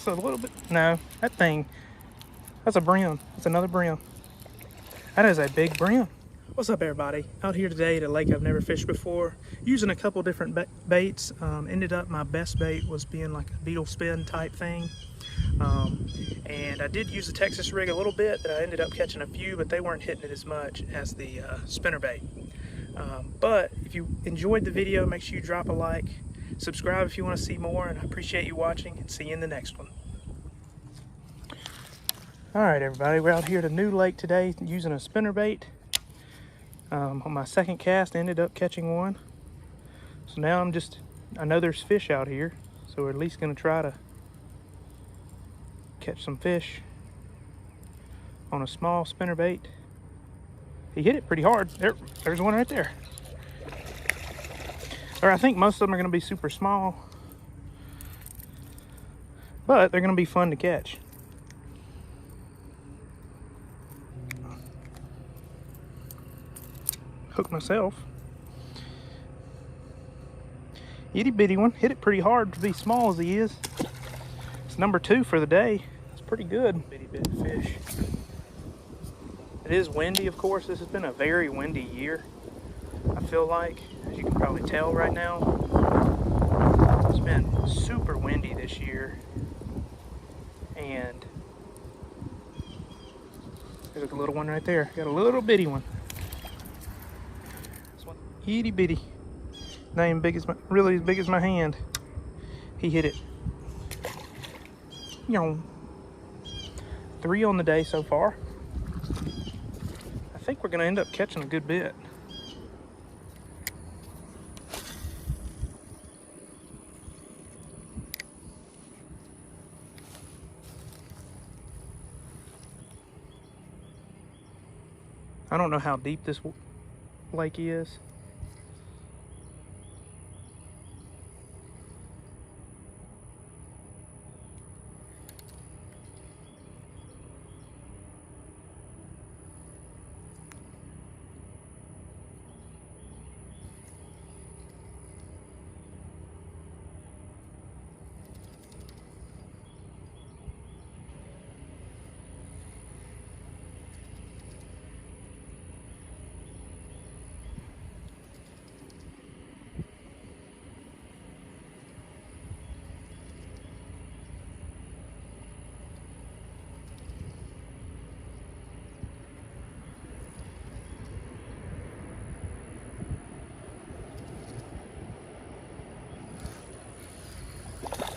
It's a little bit, no, that thing, that's a brim. It's another brim. That is a big brim. What's up, everybody? Out here today at a lake I've never fished before, using a couple different baits. Ended up my best bait was being like a beetle spin type thing. And I did use the Texas rig a little bit, that I ended up catching a few, but they weren't hitting it as much as the spinnerbait. But if you enjoyed the video, make sure you drop a like, subscribe if you want to see more, and I appreciate you watching, and see you in the next one. Alright everybody, we're out here at a new lake today using a spinnerbait. On my second cast, I ended up catching one. So now I know there's fish out here, so we're at least going to try to catch some fish on a small spinnerbait. He hit it pretty hard. There's one right there. Or I think most of them are going to be super small, but they're going to be fun to catch. Hook myself. Itty bitty one. Hit it pretty hard to be small as he is. It's number 2 for the day. It's pretty good. Bitty bit of fish. It is windy, of course. This has been a very windy year, I feel like, as you can probably tell right now. It's been super windy this year. And there's a little one right there. Got a little bitty one. This one, itty bitty. Not even big as really as big as my hand. He hit it. 3 on the day so far. I think we're gonna end up catching a good bit. I don't know how deep this lake is.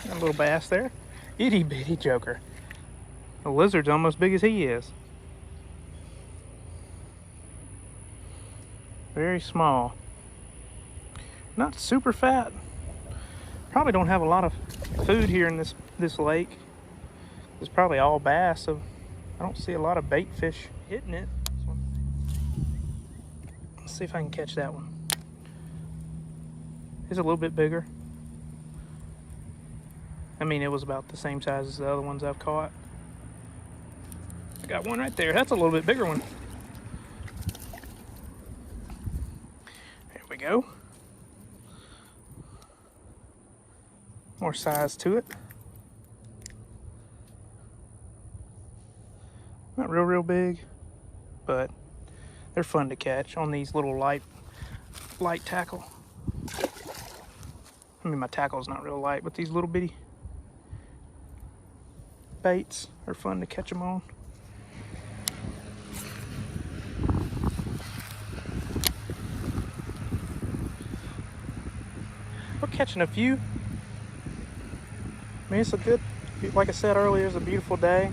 A little bass there. Itty bitty joker. The lizard's almost big as he is. Very small. Not super fat. Probably don't have a lot of food here in this lake. It's probably all bass, so I don't see a lot of bait fish hitting it. Let's see if I can catch that one. It's a little bit bigger. I mean, it was about the same size as the other ones I've caught. I got one right there. That's a little bit bigger one. There we go. More size to it. Not real big, but they're fun to catch on these little light tackle. I mean, my tackle's not real light, but these little bitty baits are fun to catch them on. We're catching a few. I mean, it's a good, like I said earlier, it's a beautiful day.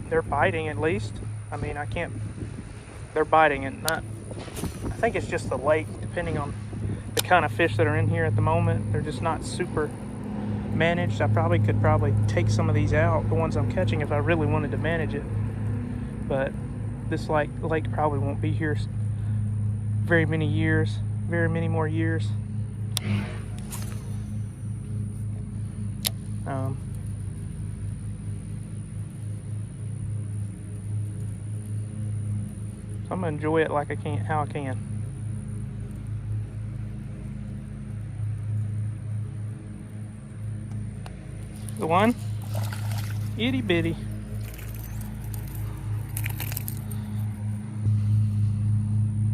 They're biting at least. I mean, they're biting and not, I think it's just the lake, depending on the kind of fish that are in here at the moment. They're just not super managed. I could take some of these out, the ones I'm catching, if I really wanted to manage it. But this lake probably won't be here very many more years. So I'm gonna enjoy it like how I can. The one? Itty bitty.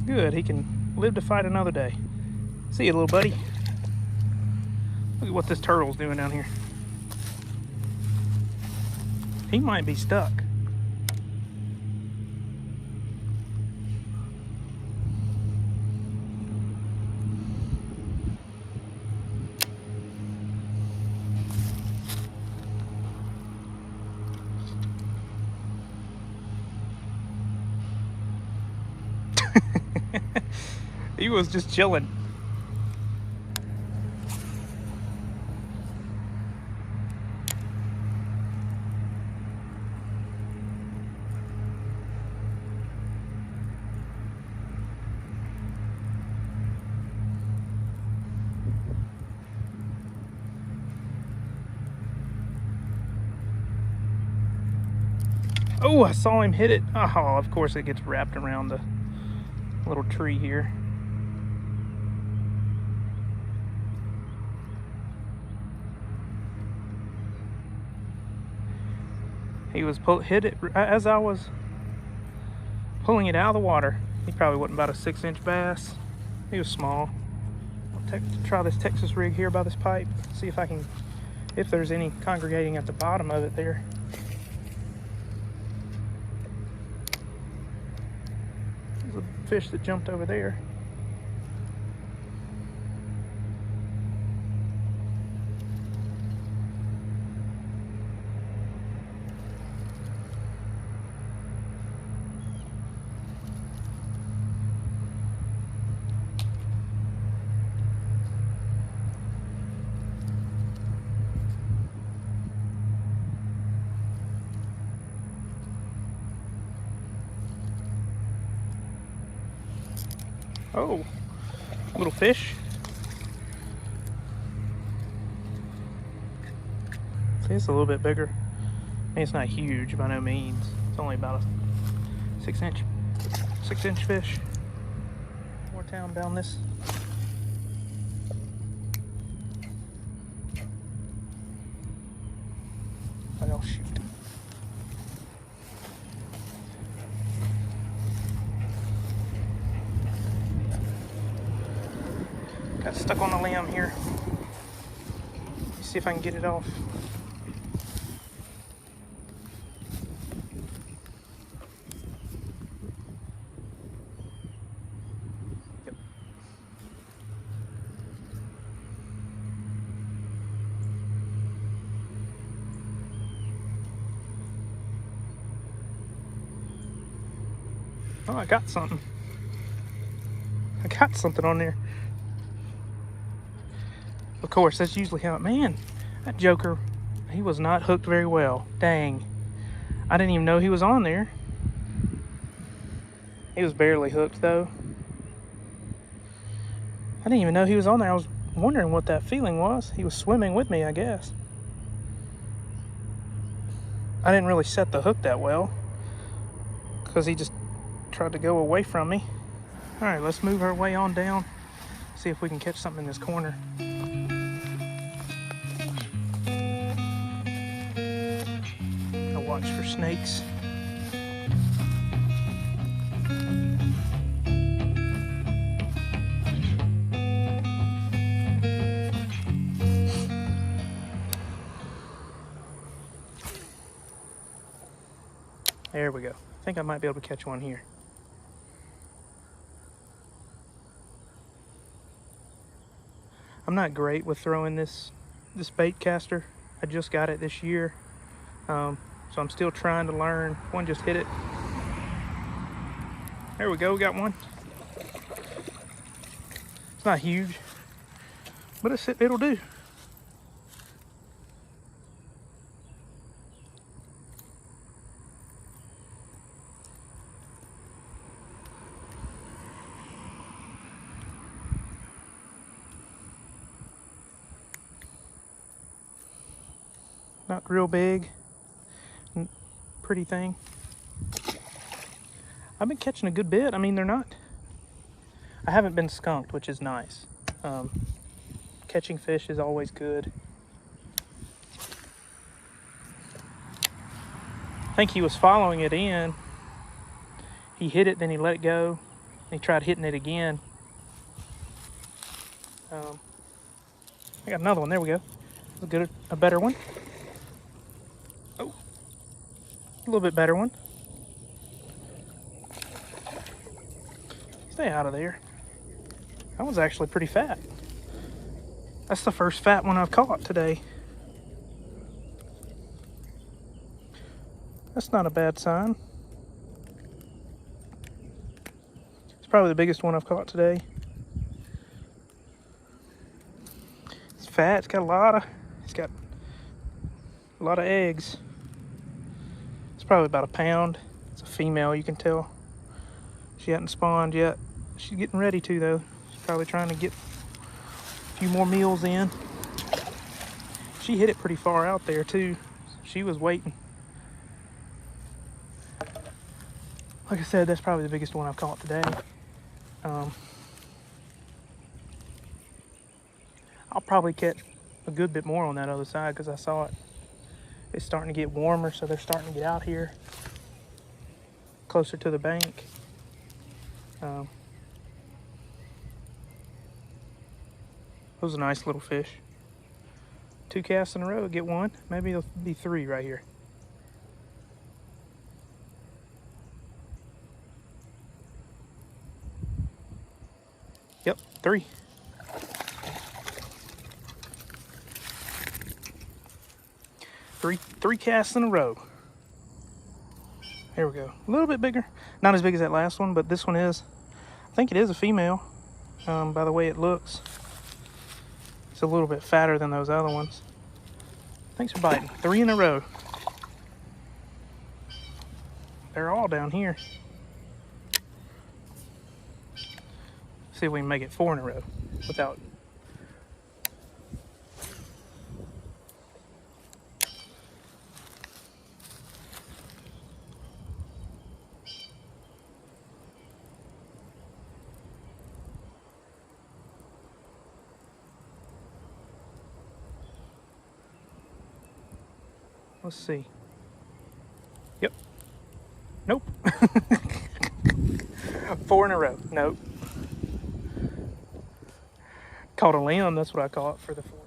Good, he can live to fight another day. See you, little buddy. Look at what this turtle's doing down here. He might be stuck. He was just chilling. Oh, I saw him hit it. Oh, of course it gets wrapped around the little tree here. He was hit it as I was pulling it out of the water. He probably wasn't about a 6-inch bass. He was small. I'll try this Texas rig here by this pipe. See if I can, if there's any congregating at the bottom of it there. There's a fish that jumped over there. Oh, little fish. See, it's a little bit bigger. I mean, it's not huge by no means. It's only about a 6-inch fish. More down this. Oh shoot. Got stuck on a limb here. See if I can get it off. Yep. Oh, I got something. I got something on there. Of course, that's usually how, man, that joker, he was not hooked very well. Dang. I didn't even know he was on there. He was barely hooked, though. I didn't even know he was on there. I was wondering what that feeling was. He was swimming with me, I guess. I didn't really set the hook that well because he just tried to go away from me. All right, let's move our way on down. See if we can catch something in this corner. Watch for snakes. There we go. I think I might be able to catch one here. I'm not great with throwing this bait caster. I just got it this year. So I'm still trying to learn. One just hit it. There we go, we got one. It's not huge, but it'll do. Not real big. Pretty thing. I've been catching a good bit. I mean, I haven't been skunked, which is nice. Catching fish is always good. think he was following it in. He hit it, then he let it go. He tried hitting it again. I got another one. There we go. A better one. Oh, a little bit better one. Stay out of there. That one's actually pretty fat. That's the first fat one I've caught today. That's not a bad sign. It's probably the biggest one I've caught today. It's fat. It's got a lot of eggs. It's probably about a pound. It's a female, you can tell. She hasn't spawned yet. She's getting ready to, though. She's probably trying to get a few more meals in. She hit it pretty far out there, too. She was waiting. Like I said, that's probably the biggest one I've caught today. I'll probably catch a good bit more on that other side because I saw it. It's starting to get warmer, so they're starting to get out here closer to the bank. Those are nice little fish. 2 casts in a row, get one. Maybe it'll be 3 right here. Yep, 3. Three casts in a row. Here we go. A little bit bigger. Not as big as that last one, but this one is. I think it is a female, by the way it looks. It's a little bit fatter than those other ones. Thanks for biting. 3 in a row. They're all down here. See if we can make it 4 in a row without. Let's see. Yep. Nope. 4 in a row. Nope. Caught a limb. That's what I caught for the 4.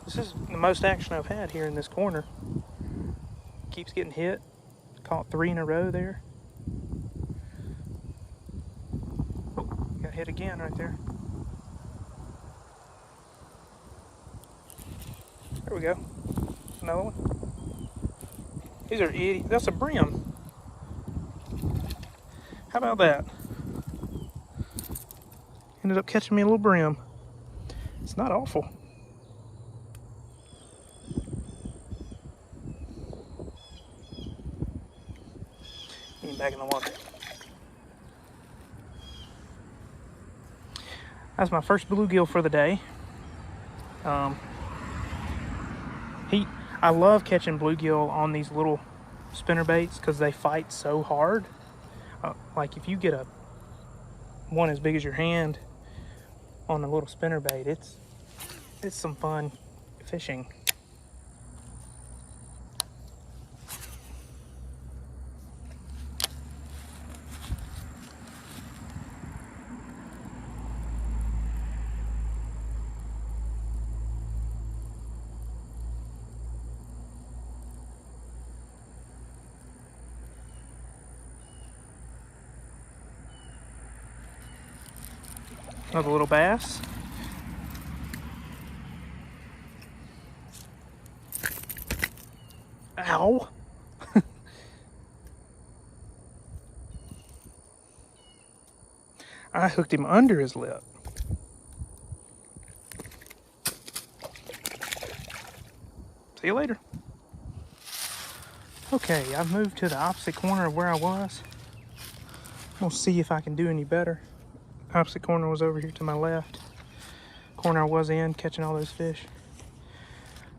This is the most action I've had here in this corner. Keeps getting hit. Caught 3 in a row there. Oh, got hit again right there. There we go. Another one. These are itty. That's a brim. How about that? Ended up catching me a little brim. It's not awful. Get him back in the water. That's my first bluegill for the day. I love catching bluegill on these little spinnerbaits because they fight so hard. Like if you get one as big as your hand on a little spinnerbait, it's some fun fishing. Another little bass. Ow. I hooked him under his lip. See you later. Okay, I've moved to the opposite corner of where I was. We'll see if I can do any better. Opposite corner was over here to my left. Corner I was in, catching all those fish.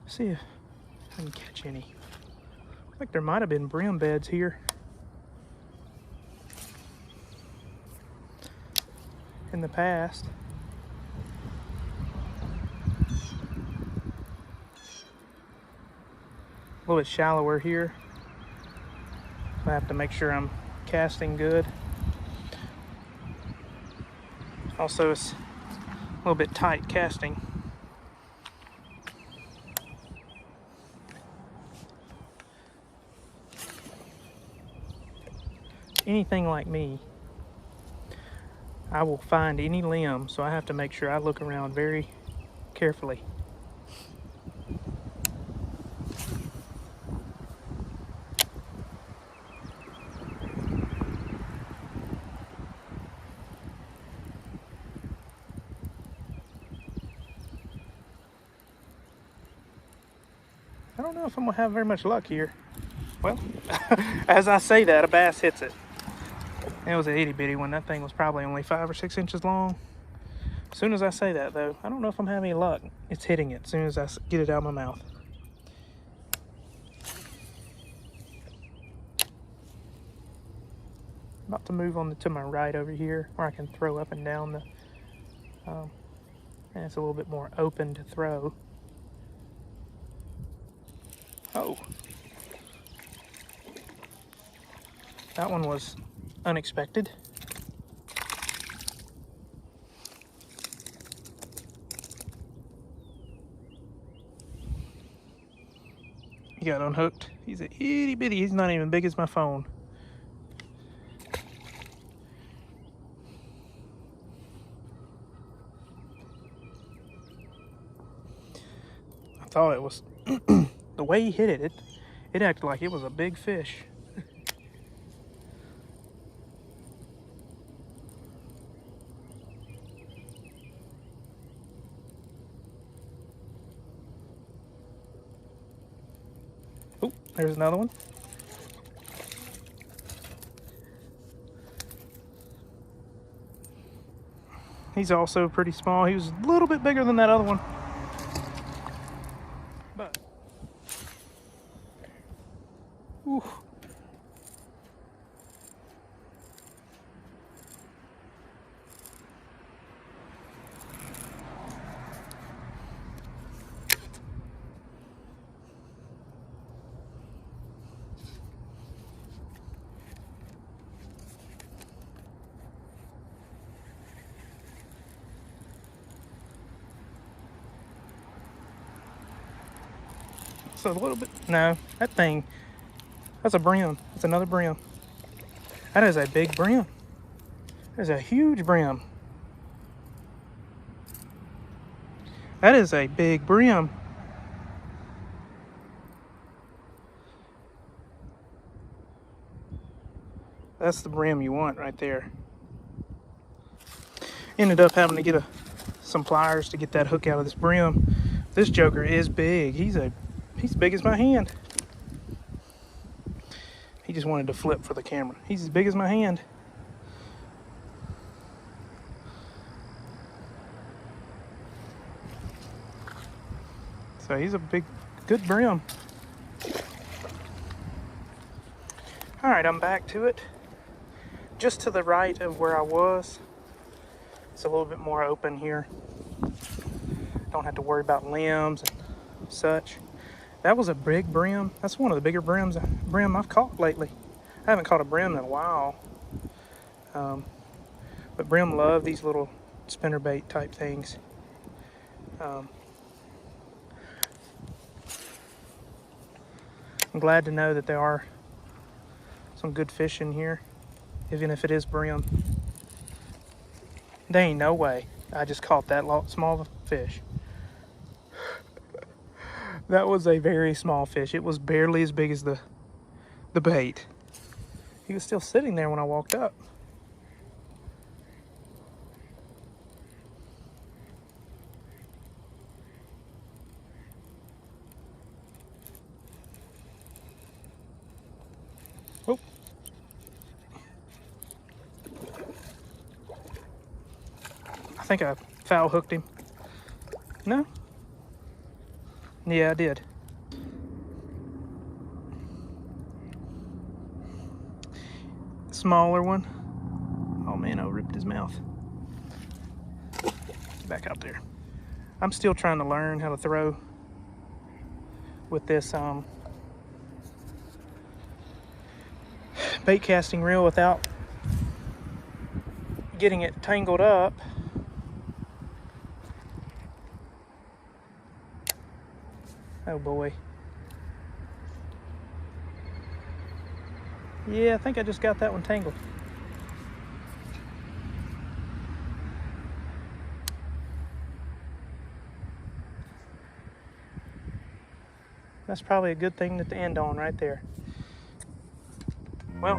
See if I can catch any. Looks like there might have been brim beds here in the past. little bit shallower here. I have to make sure I'm casting good. Also, it's a little bit tight casting. Anything like me, I will find any limb, so I have to make sure I look around very carefully. I don't know if I'm gonna have very much luck here. Well, as I say that, a bass hits it. It was an itty bitty one. That thing was probably only 5 or 6 inches long. As soon as I say that, though, I don't know if I'm having any luck. It's hitting it as soon as I get it out of my mouth. About to move on to my right over here, where I can throw up and down the. And it's a little bit more open to throw. Oh, that one was unexpected. He got unhooked. He's a itty bitty. He's not even big as my phone. I thought it was the way he hit it. It acted like it was a big fish. Oh, there's another one. He's also pretty small. He was a little bit bigger than that other one. But, ooh. So a little bit, no, that thing, that's a brim. That's another brim. That is a big brim. That is a huge brim. That is a big brim. That's the brim you want right there. Ended up having to get some pliers to get that hook out of this brim. This joker is big. He's big as my hand. He just wanted to flip for the camera. He's as big as my hand. So he's a big, good brim. All right, I'm back to it. Just to the right of where I was. It's a little bit more open here. Don't have to worry about limbs and such. That was a big brim. That's one of the bigger brim I've caught lately. I haven't caught a brim in a while. But brim love these little spinnerbait type things. I'm glad to know that there are some good fish in here, even if it is brim. There ain't no way I just caught that small fish. That was a very small fish. It was barely as big as the bait. He was still sitting there when I walked up. Oh. I think I foul hooked him. No? Yeah, I did. Smaller one. Oh man, I ripped his mouth. Back out there. I'm still trying to learn how to throw with this bait casting reel without getting it tangled up. Oh boy. Yeah, I think I just got that one tangled. That's probably a good thing to end on right there. Well,